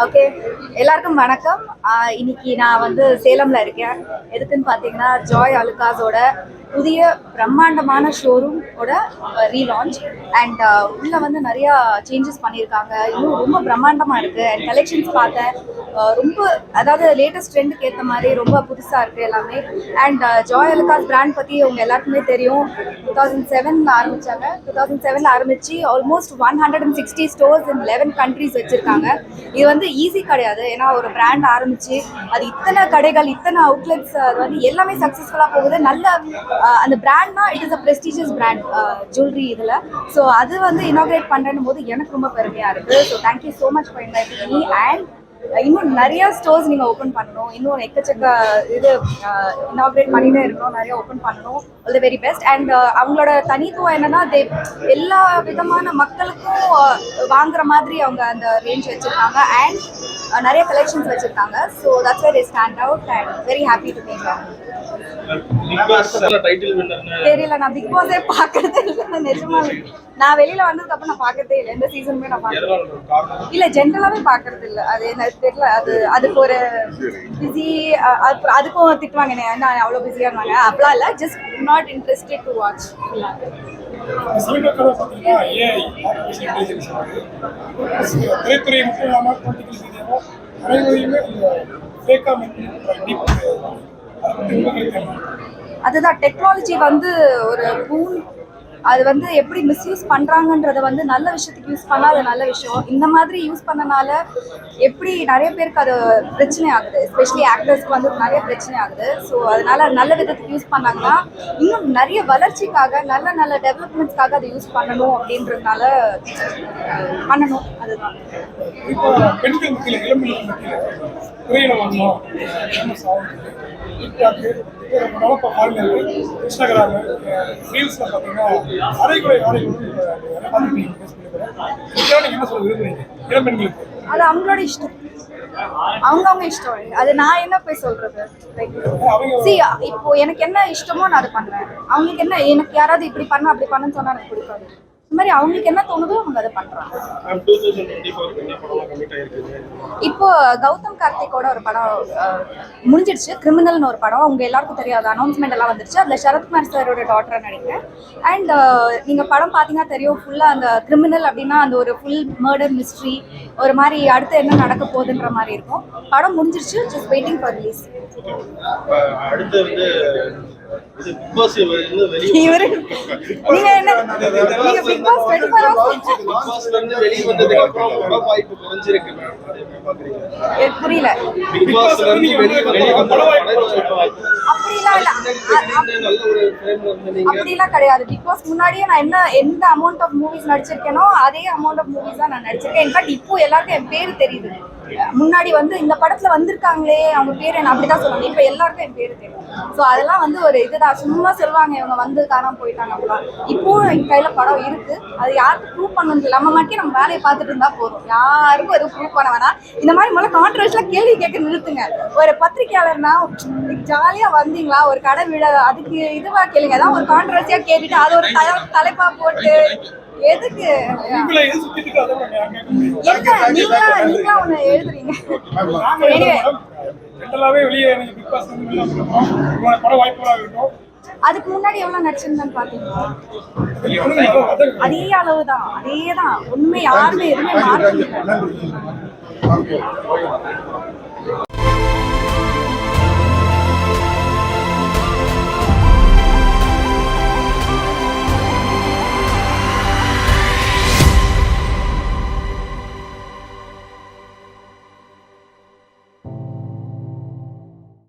Okay, எல்லாருக்கும் வணக்கம். இன்னைக்கு நான் வந்து சேலம்ல இருக்கேன். எதுக்குன்னு பார்த்தீங்கன்னா ஜாய் அலுகாஸோட புதிய பிரம்மாண்டமான ஷோரூமோட ரீலான்ச் அண்ட் உள்ள வந்து நிறையா சேஞ்சஸ் பண்ணியிருக்காங்க. இன்னும் ரொம்ப பிரம்மாண்டமாக இருக்குது. அண்ட் கலெக்ஷன்ஸ் பார்த்தேன், ரொம்ப அதாவது லேட்டஸ்ட் ட்ரெண்டுக்கு ஏற்ற மாதிரி ரொம்ப புதுசாக இருக்குது எல்லாமே. அண்ட் ஜாய் அலுகாஸ் பிராண்ட் பற்றி உங்கள் எல்லாருக்குமே தெரியும். 2007 ஆரம்பித்தாங்க. 2007 ஆரம்பித்து ஆல்மோஸ்ட் 160 ஸ்டோர்ஸ் இன் 11 கண்ட்ரீஸ் வச்சுருக்காங்க. இது வந்து ஈஸி கிடையாது. ஏன்னா ஒரு பிராண்ட் ஆரம்பித்து அது இத்தனை கடைகள், இத்தனை அவுட்லெட்ஸ், அது வந்து எல்லாமே சக்ஸஸ்ஃபுல்லாக போகுது. நல்ல அந்த பிராண்ட்னா it is a prestigious brand jewellery இதில். ஸோ அது வந்து இனாக்ரேட் பண்ணுறேன் போது எனக்கு ரொம்ப பெருமையாக இருக்குது. So thank you so much for inviting me. And இன்னும் நிறையா ஸ்டோர்ஸ் நீங்கள் ஓப்பன் பண்ணணும். இன்னும் எக்கச்சக்க இது இனாக்ரேட் பண்ணிகிட்டே இருக்கணும். நிறையா ஓப்பன் பண்ணணும். All the very best. And அவங்களோட தனித்துவம் என்னன்னா, எல்லா விதமான மக்களுக்கும் வாங்குற மாதிரி அவங்க அந்த ரேஞ்ச் வச்சுருக்காங்க. அண்ட் நிறைய கலெக்ஷன்ஸ் வச்சுருக்காங்க. So that's why they stand out and very happy to meet them. தெரியல, நான் பிக் பாஸே பார்க்கறதே இல்லை நிஜமா. நான் வெளியில வந்ததுக்கு அப்புறம் நான் பார்க்கறதே இல்லை. எந்த சீசனுமே நான் பார்க்கறது இல்லை. ஜென்ரலாவே பார்க்கறது இல்லை. அது எனக்கு தெரியல. அதுக்கு ஒரு பிஸி, அதுக்கும் திட்டுவாங்க என்ன அவ்வளோ பிஸியாக இருந்தாங்க. அப்படிலாம் இல்லை. Just not interested to watch. திரைத்துறை மட்டும் இல்லாமல் பொலிட்டிக்கல் ரீதியாக அனைவரையுமே அதுதான் டெக்னாலஜி வந்து ஒரு பூன். அது வந்து எப்படி மிஸ்யூஸ் பண்ணுறாங்கன்றத வந்து நல்ல விஷயத்துக்கு யூஸ் பண்ணால் அது நல்ல விஷயம். இந்த மாதிரி யூஸ் பண்ணனால எப்படி நிறைய பேருக்கு அது பிரச்சனை ஆகுது. எஸ்பெஷலி ஆக்டர்ஸ்க்கு வந்து நிறைய பிரச்சனை ஆகுது. ஸோ அதனால நல்ல விதத்துக்கு யூஸ் பண்ணாங்கன்னா இன்னும் நிறைய வளர்ச்சிக்காக, நல்ல நல்ல டெவலப்மெண்ட்ஸ்க்காக அதை யூஸ் பண்ணணும் அப்படின்றதுனால பண்ணணும். அதுதான் இப்போ பெண்கள் மத்தியில் இளம்பெண்கள் மத்தியில் துறையில வாங்கணும் இன்ஸ்டாகிராம் ரீல்ஸ்ல பார்த்தீங்கன்னா அரைகுறை ஆடைகளும் என்ன சொல்ல விரும்புறீங்க இளம்பெண்களுக்கு? அது அவங்களோட இஷ்டம், அவங்க இஷ்டம். அது நான் என்ன போய் சொல்றது? இப்போ எனக்கு என்ன இஷ்டமோ நான் அதை பண்றேன். அவங்களுக்கு என்ன, எனக்கு யாராவது இப்படி பண்ண அப்படி பண்ணன்னு சொன்னா எனக்கு பிடிக்காது. இந்த மாதிரி அவங்களுக்கு என்ன தோணுதோ அவங்க அதை பண்றாங்க. இப்போ கௌதம் கார்த்திகோட ஒரு படம் முடிஞ்சிடுச்சு, கிரிமினல்னு ஒரு படம். அவங்க எல்லாருக்கும் தெரியாது, அனௌன்ஸ்மெண்ட் எல்லாம் வந்துருச்சு. அதுல சரத்குமார் சாரோட டாட்டரா நடிக்கிறேன். அண்ட் நீங்க படம் பாத்தீங்கன்னா தெரியும், ஃபுல்லா அந்த கிரிமினல் அப்படின்னா அந்த ஒரு ஃபுல் மர்டர் மிஸ்ட்ரி, ஒரு மாதிரி அடுத்து என்ன நடக்க போகுதுன்ற மாதிரி இருக்கும். படம் முடிஞ்சிருச்சு, ஜஸ்ட் வெயிட்டிங் ஃபார் ரிலீஸ். நீங்க என்ன, நீங்க பிக் பாஸ் புரியல. அப்படிலாம் கிடையாது. பிக் பாஸ் முன்னாடியே நான் எந்த அமௌண்ட் ஆஃப் மூவிஸ் நடிச்சிருக்கேனோ அதே அமௌண்ட் ஆஃப் மூவிஸ் தான் நான் நடிச்சிருக்கேன். இன்ஃபேக்ட் இப்போ எல்லாருக்கும் என் பேரு தெரியுது. முன்னாடி வந்து இந்த படத்துல வந்திருக்காங்களே அவங்க பேர் என்ன அப்படிதான் சொல்லுவாங்க. இப்ப எல்லாருக்கும் என் பேரு தெரியும். ஸோ அதெல்லாம் வந்து ஒரு இதுதான். சும்மா சொல்லுவாங்க இவங்க வந்து காணாம போயிட்டாங்க அப்படிலாம். இப்போ என் கையில படம் இருக்கு. அது யாருக்கு ப்ரூவ் பண்ணணும் இல்லை, நம்ம மட்டும் நம்ம வேலையை பார்த்துட்டு இருந்தா போதும். யாருக்கும் எதுவும் ப்ரூவ் பண்ண வேணாம். இந்த மாதிரி முதல்ல கான்ட்ரவர்ஷியலா கேள்வி கேட்க நிறுத்துங்க. ஒரு பத்திரிகையாளர்னா ஜாலியா வந்தீங்களா, ஒரு கடை விட அதுக்கு இதுவா கேளுங்க. ஏதாவது ஒரு கான்ட்ரவர்சியா கேட்டுட்டு அது ஒரு தலைப்பா போட்டு எதுக்கு என்ன நீங்களா ஒண்ணு எழுதுறீங்க? அதுக்கு முன்னாடி எவ்வளவு நடிச்சிருந்தான்னு பாத்தீங்களா? அதே அளவுதான், அதேதான். ஒண்ணுமே யாருமே எதுவுமே மாற்ற